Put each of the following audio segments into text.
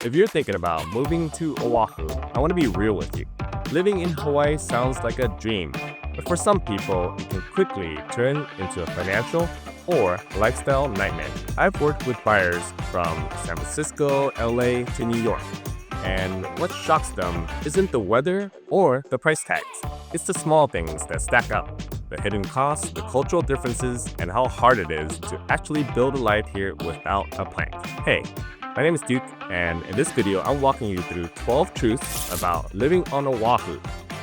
If you're thinking about moving to Oahu, I want to be real with you. Living in Hawaii sounds like a dream, but for some people, it can quickly turn into a financial or lifestyle nightmare. I've worked with buyers from San Francisco, LA to New York, and what shocks them isn't the weather or the price tags. It's the small things that stack up. The hidden costs, the cultural differences, and how hard it is to actually build a life here without a plan. Hey, my name is Duc, and in this video, I'm walking you through 12 truths about living on Oahu,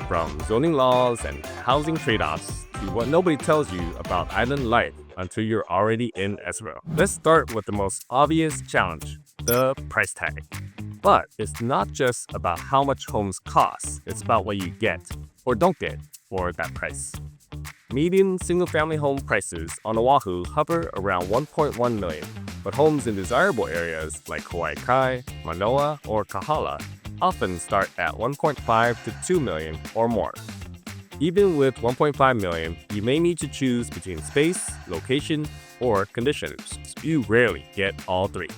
from zoning laws and housing trade-offs to what nobody tells you about island life until you're already in Israel. Let's start with the most obvious challenge, the price tag. But it's not just about how much homes cost, it's about what you get or don't get for that price. Median single-family home prices on Oahu hover around $1.1 million, but homes in desirable areas like Hawaii Kai, Manoa, or Kahala often start at $1.5 to $2 million or more. Even with $1.5 million, you may need to choose between space, location, or conditions. You rarely get all three.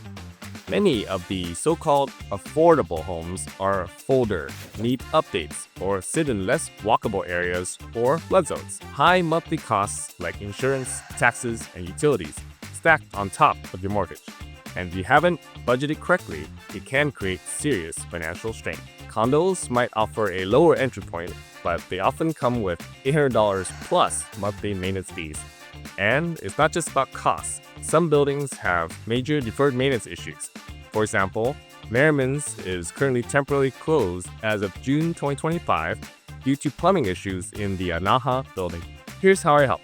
Many of the so-called affordable homes are folder, need updates, or sit in less walkable areas or flood zones. High monthly costs like insurance, taxes, and utilities stacked on top of your mortgage. And if you haven't budgeted correctly, it can create serious financial strain. Condos might offer a lower entry point, but they often come with $800 plus monthly maintenance fees. And it's not just about costs. Some buildings have major deferred maintenance issues. For example, Merriman's is currently temporarily closed as of June 2025 due to plumbing issues in the Anaha building. Here's how I help.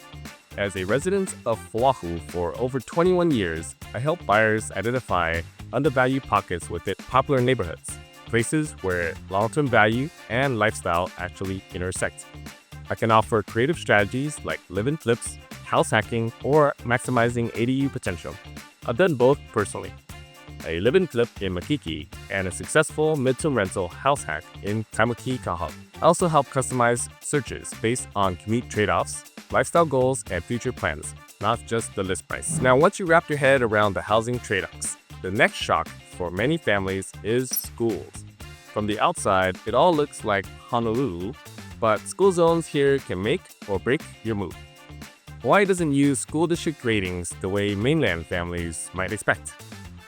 As a resident of Oahu for over 21 years, I help buyers identify undervalued pockets within popular neighborhoods, places where long-term value and lifestyle actually intersect. I can offer creative strategies like live-in flips, house hacking, or maximizing ADU potential. I've done both personally. A live-in flip in Makiki and a successful mid-term rental house hack in Kaimuki Kahala. I also help customize searches based on commute trade-offs, lifestyle goals, and future plans, not just the list price. Now, once you wrap your head around the housing trade-offs, the next shock for many families is schools. From the outside, it all looks like Honolulu, but school zones here can make or break your move. Hawaii doesn't use school district ratings the way mainland families might expect.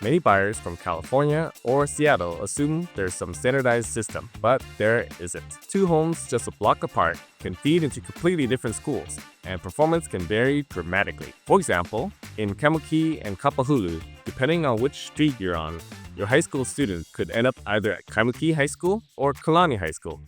Many buyers from California or Seattle assume there's some standardized system, but there isn't. Two homes just a block apart can feed into completely different schools, and performance can vary dramatically. For example, in Kaimuki and Kapahulu, depending on which street you're on, your high school student could end up either at Kaimuki High School or Kalani High School.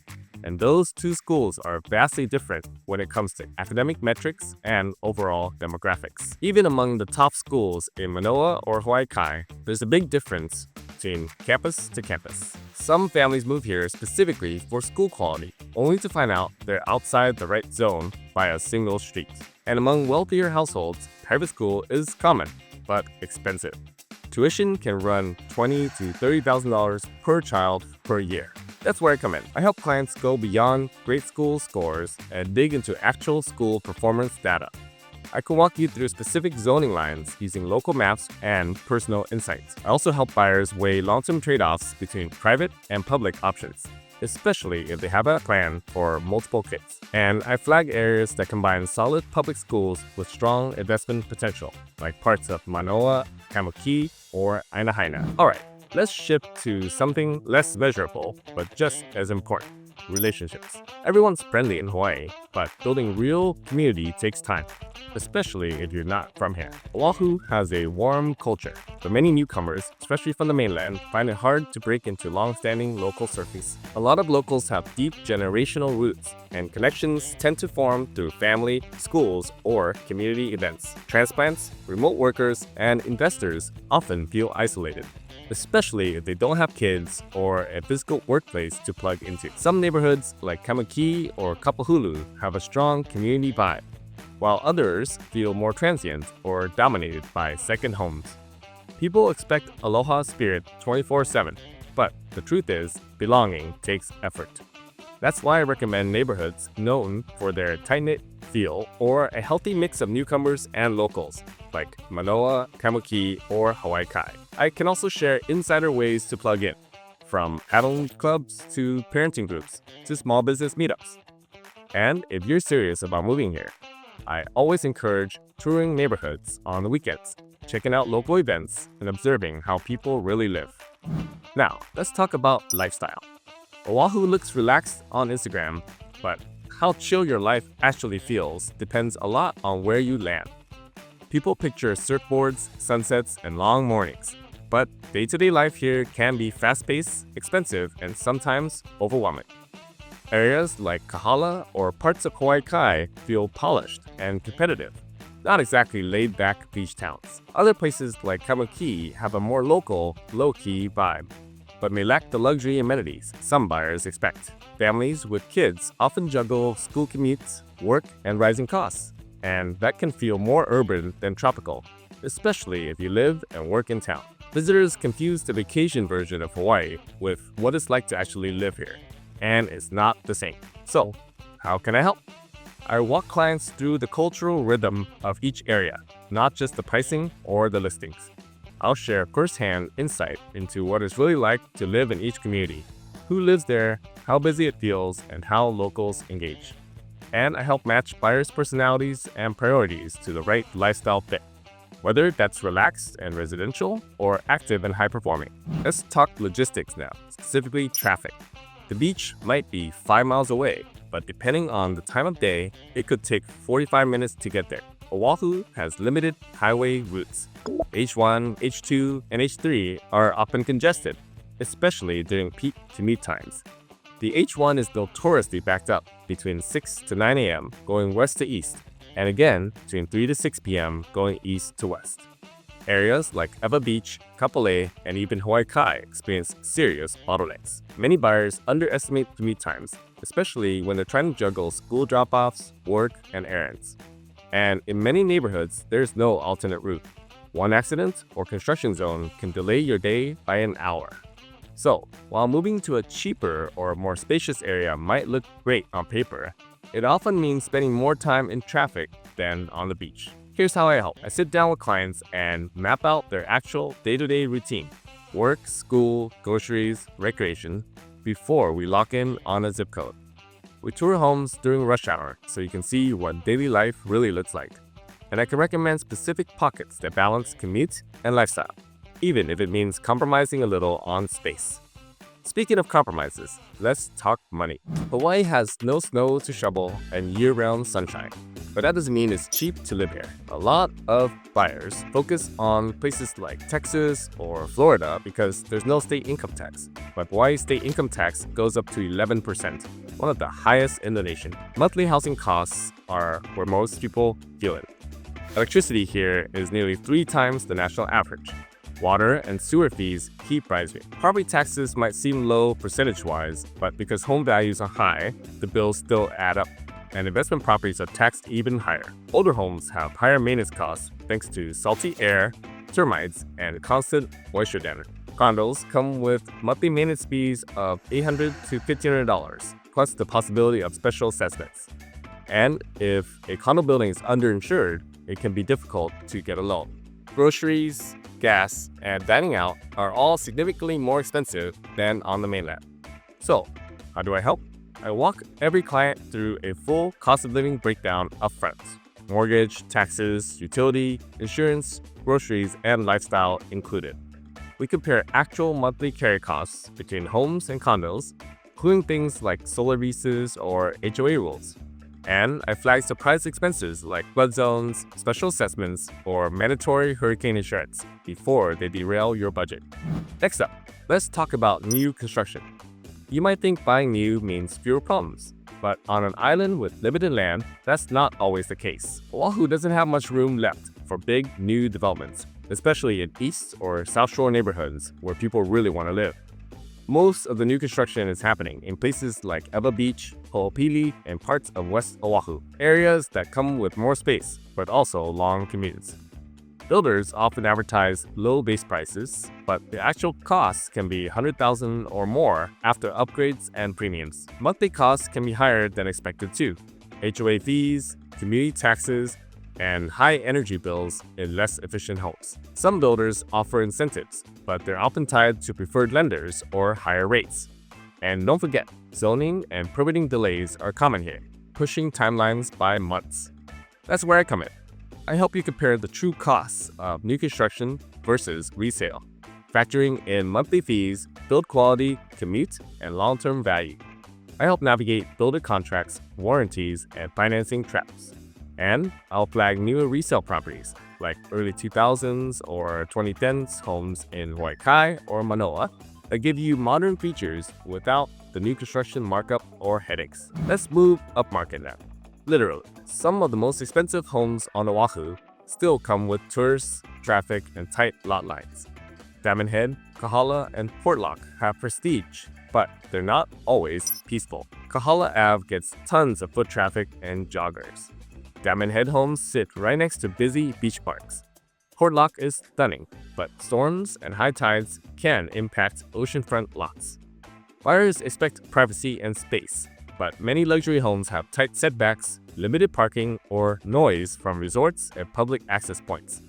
And those two schools are vastly different when it comes to academic metrics and overall demographics. Even among the top schools in Manoa or Hawaii Kai, there's a big difference between campus to campus. Some families move here specifically for school quality, only to find out they're outside the right zone by a single street. And among wealthier households, private school is common, but expensive. Tuition can run $20,000 to $30,000 per child per year. That's where I come in. I help clients go beyond grade school scores and dig into actual school performance data. I can walk you through specific zoning lines using local maps and personal insights. I also help buyers weigh long-term trade-offs between private and public options, especially if they have a plan for multiple kids. And I flag areas that combine solid public schools with strong investment potential, like parts of Manoa, Kaimuki, or Ainahaina. Alright, let's shift to something less measurable, but just as important, relationships. Everyone's friendly in Hawaii, but building real community takes time, especially if you're not from here. Oahu has a warm culture, but many newcomers, especially from the mainland, find it hard to break into long-standing local circles. A lot of locals have deep generational roots, and connections tend to form through family, schools, or community events. Transplants, remote workers, and investors often feel isolated, especially if they don't have kids or a physical workplace to plug into. Some neighborhoods like Kaimuki or Kapahulu have a strong community vibe, while others feel more transient or dominated by second homes. People expect aloha spirit 24/7, but the truth is, belonging takes effort. That's why I recommend neighborhoods known for their tight-knit feel or a healthy mix of newcomers and locals, like Manoa, Kaimuki, or Hawaii Kai. I can also share insider ways to plug in, from paddling clubs to parenting groups to small business meetups. And if you're serious about moving here, I always encourage touring neighborhoods on the weekends, checking out local events, and observing how people really live. Now, let's talk about lifestyle. Oahu looks relaxed on Instagram, but how chill your life actually feels depends a lot on where you land. People picture surfboards, sunsets, and long mornings, but day-to-day life here can be fast-paced, expensive, and sometimes overwhelming. Areas like Kahala or parts of Hawaii Kai feel polished and competitive, not exactly laid-back beach towns. Other places like Kamuki have a more local, low-key vibe, but may lack the luxury amenities some buyers expect. Families with kids often juggle school commutes, work, and rising costs, and that can feel more urban than tropical, especially if you live and work in town. Visitors confuse the vacation version of Hawaii with what it's like to actually live here, and it's not the same. So, how can I help? I walk clients through the cultural rhythm of each area, not just the pricing or the listings. I'll share firsthand insight into what it's really like to live in each community, who lives there, how busy it feels, and how locals engage. And I help match buyers' personalities and priorities to the right lifestyle fit, whether that's relaxed and residential or active and high-performing. Let's talk logistics now, specifically traffic. The beach might be 5 miles away, but depending on the time of day, it could take 45 minutes to get there. Oahu has limited highway routes. H1, H2, and H3 are often congested, especially during peak commute times. The H1 is notoriously backed up between 6 to 9 a.m. going west to east, and again between 3 to 6 p.m. going east to west. Areas like Ewa Beach, Kapolei, and even Hawaii Kai experience serious bottlenecks. Many buyers underestimate commute times, especially when they're trying to juggle school drop-offs, work, and errands. And in many neighborhoods, there's no alternate route. One accident or construction zone can delay your day by an hour. So, while moving to a cheaper or more spacious area might look great on paper, it often means spending more time in traffic than on the beach. Here's how I help. I sit down with clients and map out their actual day-to-day routine, work, school, groceries, recreation, before we lock in on a zip code. We tour homes during rush hour so you can see what daily life really looks like. And I can recommend specific pockets that balance commute and lifestyle, even if it means compromising a little on space. Speaking of compromises, let's talk money. Hawaii has no snow to shovel and year-round sunshine, but that doesn't mean it's cheap to live here. A lot of buyers focus on places like Texas or Florida because there's no state income tax, but Hawaii's state income tax goes up to 11%, one of the highest in the nation. Monthly housing costs are where most people feel it. Electricity here is nearly 3 times the national average. Water and sewer fees keep rising. Property taxes might seem low percentage-wise, but because home values are high, the bills still add up, and investment properties are taxed even higher. Older homes have higher maintenance costs thanks to salty air, termites, and constant moisture damage. Condos come with monthly maintenance fees of $800 to $1,500, plus the possibility of special assessments. And if a condo building is underinsured, it can be difficult to get a loan. Groceries, gas, and dining out are all significantly more expensive than on the mainland. So, how do I help? I walk every client through a full cost of living breakdown upfront. Mortgage, taxes, utility, insurance, groceries, and lifestyle included. We compare actual monthly carry costs between homes and condos, including things like solar leases or HOA rules. And I flag surprise expenses like flood zones, special assessments, or mandatory hurricane insurance before they derail your budget. Next up, let's talk about new construction. You might think buying new means fewer problems, but on an island with limited land, that's not always the case. Oahu doesn't have much room left for big new developments, especially in East or South Shore neighborhoods where people really want to live. Most of the new construction is happening in places like Ewa Beach, Ho'opili, and parts of West Oahu, areas that come with more space, but also long commutes. Builders often advertise low base prices, but the actual costs can be $100,000 or more after upgrades and premiums. Monthly costs can be higher than expected too. HOA fees, community taxes, and high energy bills in less efficient homes. Some builders offer incentives, but they're often tied to preferred lenders or higher rates. And don't forget, zoning and permitting delays are common here, pushing timelines by months. That's where I come in. I help you compare the true costs of new construction versus resale, factoring in monthly fees, build quality, commute, and long-term value. I help navigate builder contracts, warranties, and financing traps. And I'll flag newer resale properties like early 2000s or 2010s homes in Hawaii Kai or Manoa that give you modern features without the new construction markup or headaches. Let's move upmarket now. Literally, some of the most expensive homes on Oahu still come with tourists, traffic, and tight lot lines. Diamond Head, Kahala, and Portlock have prestige, but they're not always peaceful. Kahala Ave gets tons of foot traffic and joggers. Diamond Head homes sit right next to busy beach parks. Portlock is stunning, but storms and high tides can impact oceanfront lots. Buyers expect privacy and space, but many luxury homes have tight setbacks, limited parking, or noise from resorts and public access points.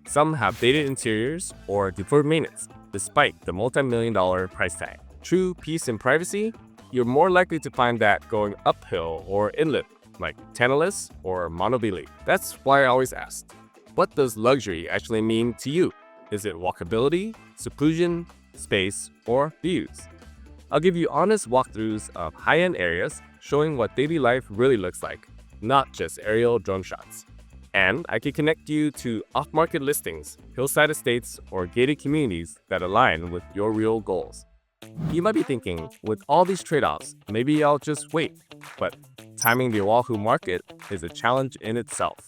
Some have dated interiors or deferred maintenance, despite the multi-million-dollar price tag. True peace and privacy? You're more likely to find that going uphill or inland, like Tantalus or Monobili. That's why I always ask, what does luxury actually mean to you? Is it walkability, seclusion, space, or views? I'll give you honest walkthroughs of high-end areas showing what daily life really looks like, not just aerial drone shots. And I can connect you to off-market listings, hillside estates, or gated communities that align with your real goals. You might be thinking, with all these trade-offs, maybe I'll just wait. But timing the Oahu market is a challenge in itself.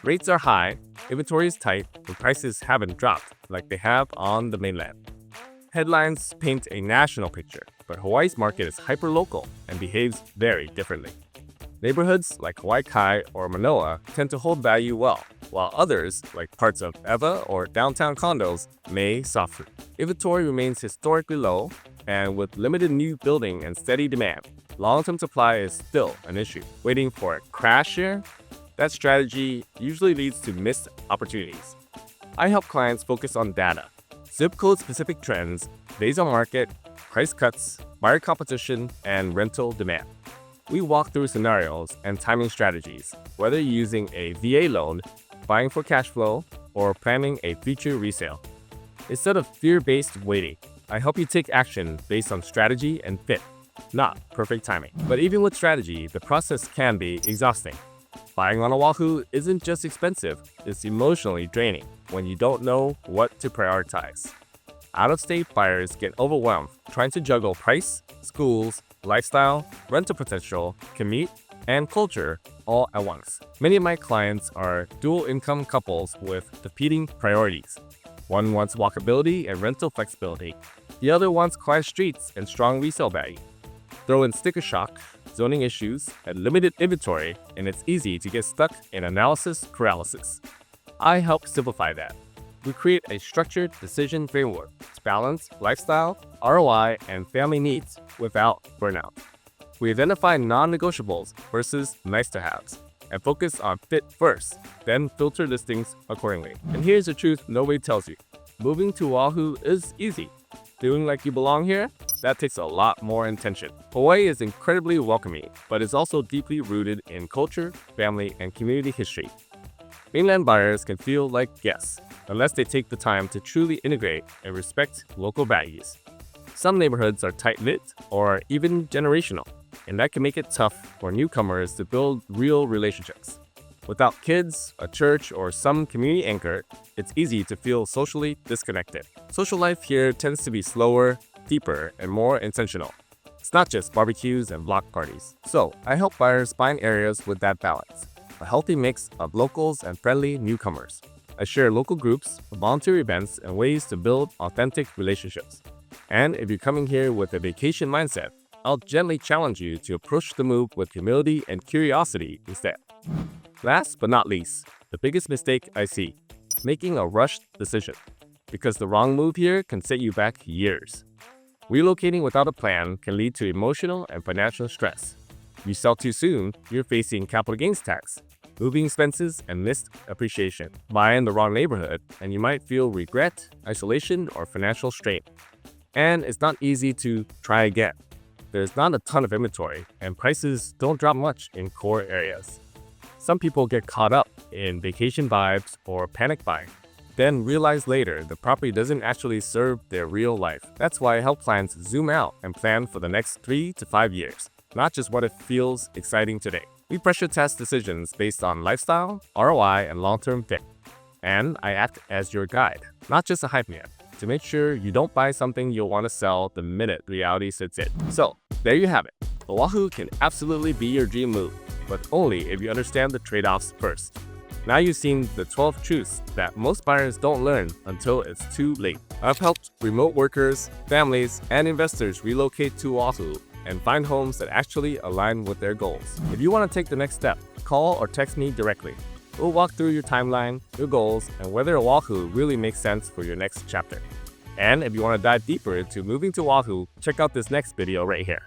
Rates are high, inventory is tight, and prices haven't dropped like they have on the mainland. Headlines paint a national picture, but Hawaii's market is hyper-local and behaves very differently. Neighborhoods like Hawaii Kai or Manoa tend to hold value well, while others, like parts of Ewa or downtown Condos, may soften. Inventory remains historically low, and with limited new building and steady demand, long-term supply is still an issue. Waiting for a crash here? That strategy usually leads to missed opportunities. I help clients focus on data, zip code-specific trends, days on market, price cuts, buyer competition, and rental demand. We walk through scenarios and timing strategies, whether you're using a VA loan, buying for cash flow, or planning a future resale. Instead of fear-based waiting, I help you take action based on strategy and fit, not perfect timing. But even with strategy, the process can be exhausting. Buying on Oahu isn't just expensive, it's emotionally draining when you don't know what to prioritize. Out-of-state buyers get overwhelmed trying to juggle price, schools, lifestyle, rental potential, commute, and culture all at once. Many of my clients are dual-income couples with competing priorities. One wants walkability and rental flexibility. The other wants quiet streets and strong resale value. Throw in sticker shock, zoning issues, and limited inventory, and it's easy to get stuck in analysis paralysis. I help simplify that. We create a structured decision framework to balance lifestyle, ROI, and family needs without burnout. We identify non-negotiables versus nice-to-haves and focus on fit first, then filter listings accordingly. And here's the truth nobody tells you. Moving to Oahu is easy. Feeling like you belong here? That takes a lot more intention. Hawaii is incredibly welcoming, but is also deeply rooted in culture, family, and community history. Mainland buyers can feel like guests unless they take the time to truly integrate and respect local values. Some neighborhoods are tight-knit or even generational, and that can make it tough for newcomers to build real relationships. Without kids, a church, or some community anchor, it's easy to feel socially disconnected. Social life here tends to be slower, deeper, and more intentional. It's not just barbecues and block parties. So, I help buyers find areas with that balance. A healthy mix of locals and friendly newcomers. I share local groups, volunteer events, and ways to build authentic relationships. And if you're coming here with a vacation mindset, I'll gently challenge you to approach the move with humility and curiosity instead. Last but not least, the biggest mistake I see, making a rushed decision. Because the wrong move here can set you back years. Relocating without a plan can lead to emotional and financial stress. If you sell too soon, you're facing capital gains tax. moving expenses, and missed appreciation. Buy in the wrong neighborhood, and you might feel regret, isolation, or financial strain. And it's not easy to try again. There's not a ton of inventory, and prices don't drop much in core areas. Some people get caught up in vacation vibes or panic buying, then realize later the property doesn't actually serve their real life. That's why health plans zoom out and plan for the next 3 to 5 years, not just what it feels exciting today. We pressure test decisions based on lifestyle, ROI, and long-term fit. And I act as your guide, not just a hype man, to make sure you don't buy something you'll want to sell the minute reality sets in. So, there you have it. Oahu can absolutely be your dream move, but only if you understand the trade-offs first. Now you've seen the 12 truths that most buyers don't learn until it's too late. I've helped remote workers, families, and investors relocate to Oahu and find homes that actually align with their goals. If you want to take the next step, call or text me directly. We'll walk through your timeline, your goals, and whether Oahu really makes sense for your next chapter. And if you want to dive deeper into moving to Oahu, check out this next video right here.